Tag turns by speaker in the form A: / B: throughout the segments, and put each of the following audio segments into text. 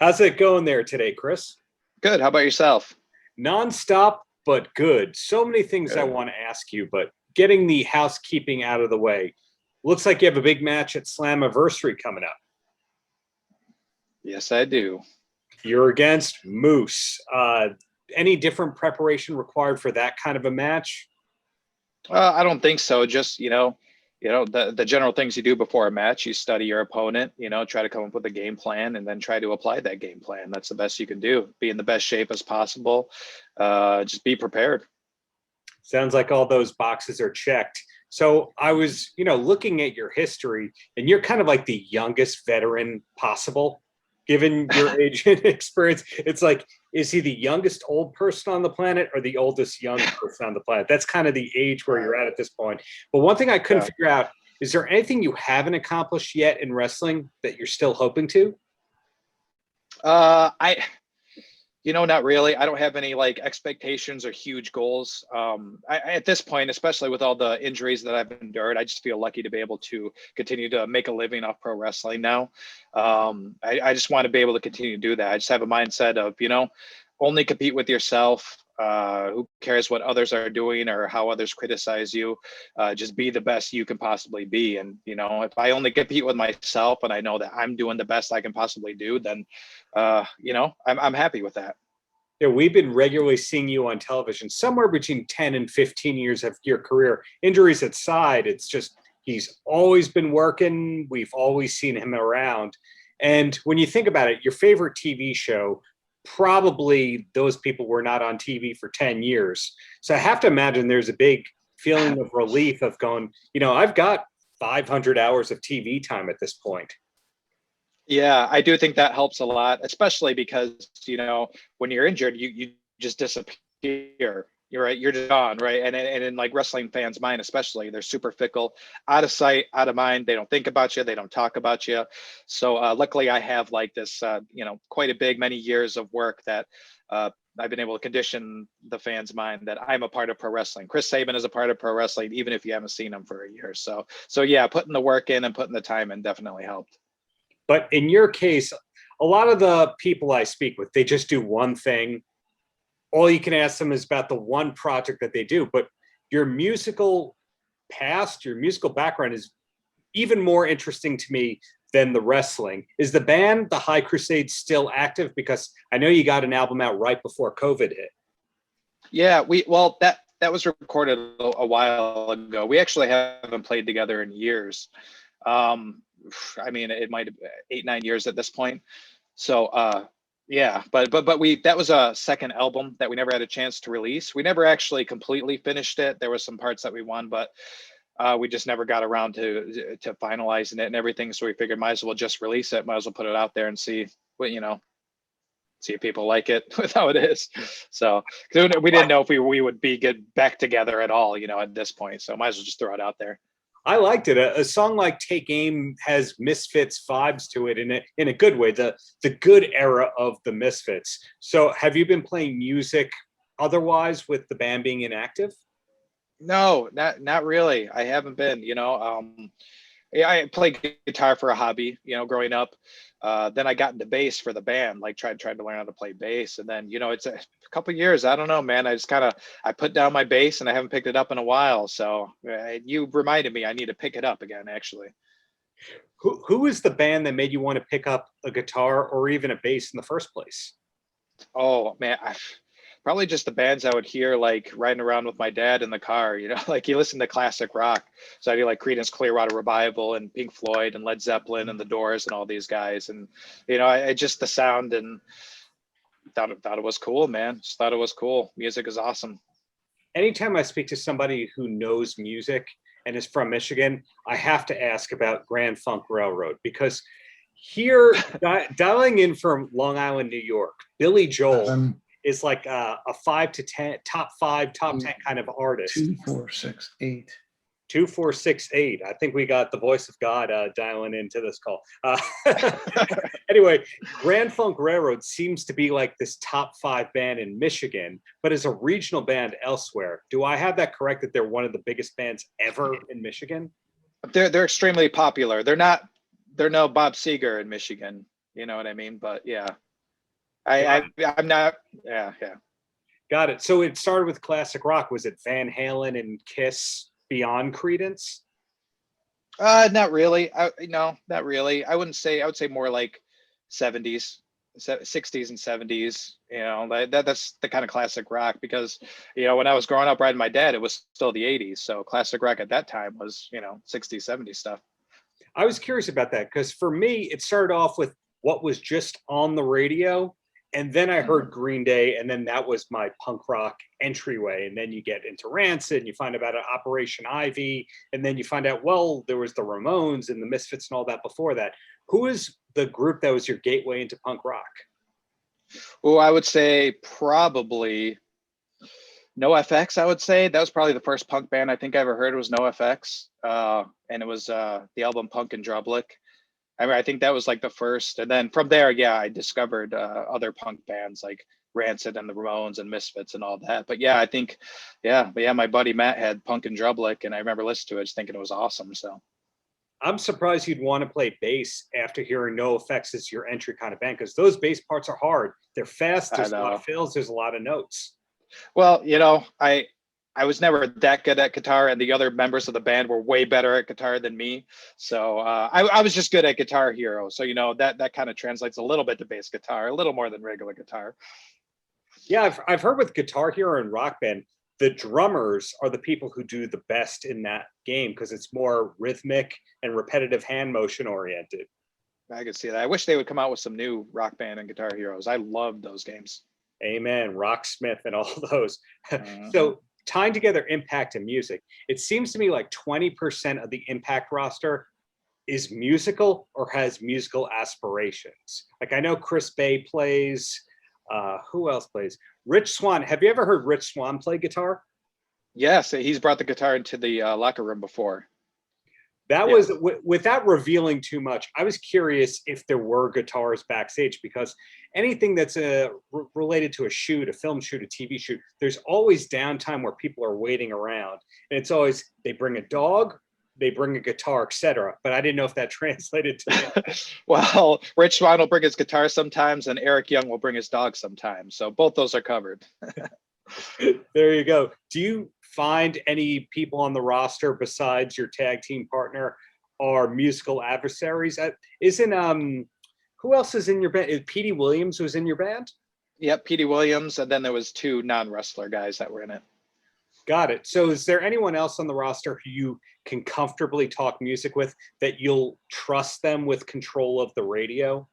A: How's it going there today, Chris?
B: Good. How about yourself?
A: Nonstop, but good. So many things I
B: Good.
A: want to ask you, but getting the housekeeping out of the way. Looks like you have a big match at Slammiversary coming up.
B: Yes, I do.
A: You're against Moose. Any different preparation required for that kind of a match?
B: I don't think so. Just the general things you do before a match. You study your opponent. Try to come up with a game plan, and then try to apply that game plan. That's the best you can do. Be in the best shape as possible. Just be prepared.
A: Sounds like all those boxes are checked. So I was, looking at your history, and you're kind of like the youngest veteran possible, given your age and experience. It's like, is he the youngest old person on the planet or the oldest young person on the planet? That's kind of the age where you're at this point. But one thing I couldn't figure out, is there anything you haven't accomplished yet in wrestling that you're still hoping to?
B: Not really. I don't have any like expectations or huge goals. At this point, especially with all the injuries that I've endured, I just feel lucky to be able to continue to make a living off pro wrestling now. I just want to be able to continue to do that. I just have a mindset of, only compete with yourself. Who cares what others are doing or how others criticize you? Just be the best you can possibly be. And, if I only compete with myself and I know that I'm doing the best I can possibly do, then, I'm happy with that.
A: Yeah, we've been regularly seeing you on television, somewhere between 10 and 15 years of your career. Injuries aside, it's just he's always been working. We've always seen him around. And when you think about it, your favorite TV show, probably those people were not on TV for 10 years. So I have to imagine there's a big feeling of relief of going, I've got 500 hours of TV time at this point.
B: Yeah, I do think that helps a lot, especially because, when you're injured, you just disappear. You're right. You're just gone. Right. And in like wrestling fans' mind, especially, they're super fickle, out of sight, out of mind. They don't think about you. They don't talk about you. So luckily I have like this, quite a big, many years of work that I've been able to condition the fans' mind that I'm a part of pro wrestling. Chris Sabin is a part of pro wrestling, even if you haven't seen him for a year. So yeah, putting the work in and putting the time in definitely helped.
A: But in your case, a lot of the people I speak with, they just do one thing. All you can ask them is about the one project that they do. But your musical past, your musical background is even more interesting to me than the wrestling. Is the band, the High Crusade, still active? Because I know you got an album out right before COVID hit.
B: Yeah, that was recorded a while ago. We actually haven't played together in years. It might have 8-9 years at this point. So yeah, but that was a second album that we never had a chance to release. We never actually completely finished it. There were some parts that we won, but we just never got around to finalizing it and everything. So we figured might as well just release it, might as well put it out there and see what, see if people like it with how it is. So we didn't know if we would get back together at all, at this point. So might as well just throw it out there.
A: I liked it. A song like Take Aim has Misfits vibes to it in a good way, the good era of the Misfits. So have you been playing music otherwise with the band being inactive?
B: No, not really. I haven't been, I played guitar for a hobby, growing up. Then I got into bass for the band, like tried to learn how to play bass. And then, it's a couple of years. I don't know, man. I just I put down my bass and I haven't picked it up in a while. So you reminded me I need to pick it up again, actually.
A: Who is the band that made you want to pick up a guitar or even a bass in the first place?
B: Oh, man. Probably just the bands I would hear like riding around with my dad in the car, like you listen to classic rock. So I do like Creedence Clearwater Revival and Pink Floyd and Led Zeppelin and the Doors and all these guys. And, I just the sound and thought it was cool, man. Just thought it was cool. Music is awesome.
A: Anytime I speak to somebody who knows music and is from Michigan, I have to ask about Grand Funk Railroad, because here, dialing in from Long Island, New York, Billy Joel is like a 5 to 10, top 5, top 10 kind of artist.
C: 2, 4, 6, 8.
A: 2, 4, 6, 8. I think we got the voice of God dialing into this call. Anyway, Grand Funk Railroad seems to be like this top 5 band in Michigan, but as a regional band elsewhere. Do I have that correct, that they're one of the biggest bands ever in Michigan?
B: They're extremely popular. They're no Bob Seger in Michigan. You know what I mean? But yeah. I'm not. Yeah, yeah.
A: Got it. So it started with classic rock. Was it Van Halen and Kiss beyond Creedence?
B: Not really. No, not really. I wouldn't say. I would say more like 70s, 60s and 70s. That's the kind of classic rock because when I was growing up riding my dad, it was still the 80s. So classic rock at that time was 60s, 70s stuff.
A: I was curious about that because for me, it started off with what was just on the radio. And then I heard Green Day, and then that was my punk rock entryway. And then you get into Rancid, and you find about Operation Ivy, and then you find out, well, there was the Ramones and the Misfits and all that before that. Who is the group that was your gateway into punk rock?
B: Oh, I would say probably NoFX. I would say that was probably the first punk band I think I ever heard was NoFX, and it was the album Punk and Drublick. I mean, I think that was like the first, and then from there, yeah, I discovered other punk bands like Rancid and the Ramones and Misfits and all that. But yeah, I think, my buddy Matt had Punk and Drublick, and I remember listening to it, just thinking it was awesome. So
A: I'm surprised you'd want to play bass after hearing NoFX as your entry kind of band because those bass parts are hard. They're fast. There's a lot of fills. There's a lot of notes.
B: Well, I was never that good at guitar, and the other members of the band were way better at guitar than me. So I was just good at Guitar Hero. So that kind of translates a little bit to bass guitar, a little more than regular guitar.
A: Yeah, I've heard with Guitar Hero and Rock Band, the drummers are the people who do the best in that game because it's more rhythmic and repetitive hand motion oriented.
B: I could see that. I wish they would come out with some new Rock Band and Guitar Heroes. I loved those games.
A: Amen. Rocksmith and all those. So tying together Impact and music, it seems to me like 20% of the Impact roster is musical or has musical aspirations. Like I know Chris Bay plays. Who else plays? Rich Swann. Have you ever heard Rich Swann play guitar?
B: Yes, he's brought the guitar into the locker room before.
A: That was, without revealing too much, I was curious if there were guitars backstage because anything that's related to a shoot, a film shoot, a TV shoot, there's always downtime where people are waiting around. And it's always, they bring a dog, they bring a guitar, etc. But I didn't know if that translated to me.
B: Well, Rich Swann will bring his guitar sometimes and Eric Young will bring his dog sometimes. So both those are covered.
A: There you go. Do you find any people on the roster besides your tag team partner are musical adversaries? Who else is in your band? Petey Williams was in your band?
B: Yep, Petey Williams, and then there was 2 non-wrestler guys that were in it.
A: Got it. So is there anyone else on the roster who you can comfortably talk music with that you'll trust them with control of the radio?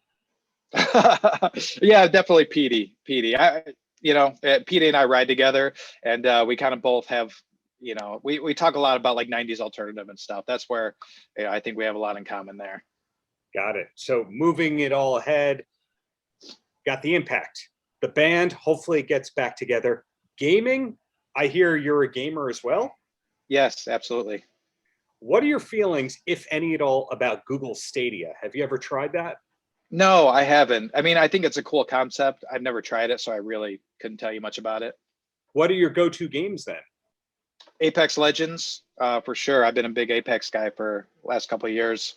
B: Yeah, definitely Petey. Petey and I ride together, and we kind of both have, we talk a lot about like 90s alternative and stuff. That's where I think we have a lot in common there.
A: Got it. So moving it all ahead, got the Impact. The band hopefully gets back together. Gaming, I hear you're a gamer as well.
B: Yes, absolutely.
A: What are your feelings, if any at all, about Google Stadia? Have you ever tried that?
B: No, I haven't. I mean, I think it's a cool concept. I've never tried it, so I really couldn't tell you much about it.
A: What are your go-to games then?
B: Apex Legends, for sure. I've been a big Apex guy for the last couple of years,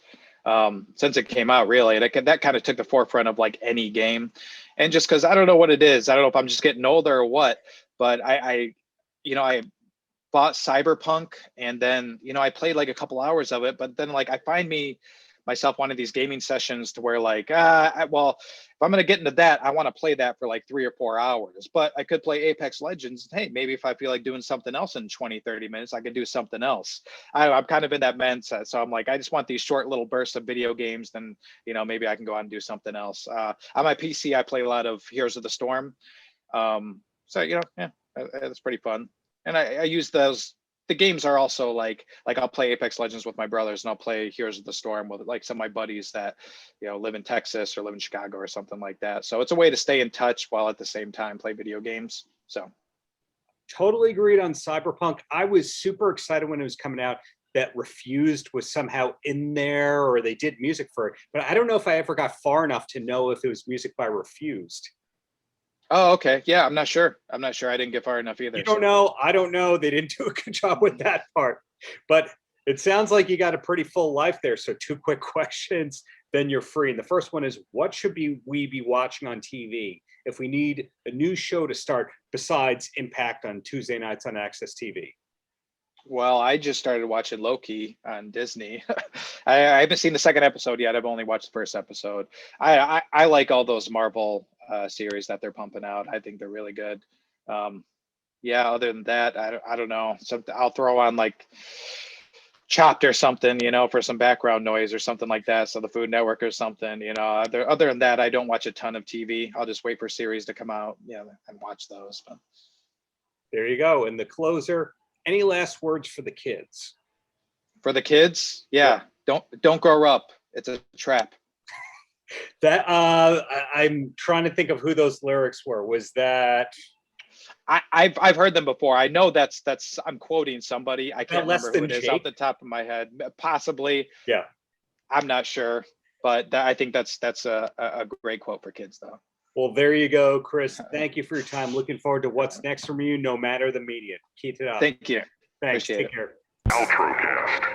B: since it came out, really. And that kind of took the forefront of like any game. And just because I don't know what it is. I don't know if I'm just getting older or what, but I bought Cyberpunk, and then I played like a couple hours of it, but then like I find myself one of these gaming sessions to where like well, if I'm going to get into that, I want to play that for like 3 or 4 hours, but I could play Apex Legends. Hey, maybe if I feel like doing something else in 20-30 minutes, I could do something else. I'm kind of in that mindset, so I'm like, I just want these short little bursts of video games, then maybe I can go out and do something else. On my PC, I play a lot of Heroes of the Storm, so yeah, it's pretty fun. And I use those. The games are also like I'll play Apex Legends with my brothers, and I'll play Heroes of the Storm with like some of my buddies that live in Texas or live in Chicago or something like that. So it's a way to stay in touch while at the same time play video games. So
A: totally agreed on Cyberpunk. I was super excited when it was coming out that Refused was somehow in there, or they did music for it, but I don't know if I ever got far enough to know if it was music by Refused.
B: Oh, okay. Yeah, I'm not sure. I didn't get far enough either.
A: You don't know. I don't know. They didn't do a good job with that part. But It sounds like you got a pretty full life there. So 2 quick questions, then you're free. And the first one is, what should we be watching on TV if we need a new show to start besides Impact on Tuesday nights on Access TV?
B: Well, I just started watching Loki on Disney. I haven't seen the second episode yet. I've only watched the first episode. I like all those Marvel series that they're pumping out. I think they're really good. Yeah, other than that, I don't know. Something I'll throw on like Chopped or something, for some background noise or something like that. So the Food Network or something, other than that, I don't watch a ton of TV. I'll just wait for series to come out, and watch those. But
A: there you go. And the closer, any last words for the kids?
B: for the kids, yeah. Don't grow up. It's a trap.
A: That I'm trying to think of who those lyrics were. Was that
B: I've heard them before. I know that's I'm quoting somebody. I can't
A: Less
B: remember who
A: Than
B: it is
A: Jake?
B: off the top of my head. Possibly.
A: Yeah.
B: I'm not sure, but I think that's a great quote for kids though.
A: Well, there you go, Chris. Thank you for your time. Looking forward to what's next from you, no matter the medium. Keep it up.
B: Thank you.
A: Thanks.
B: Appreciate
A: Take
B: it.
A: care.
C: Paltrocast.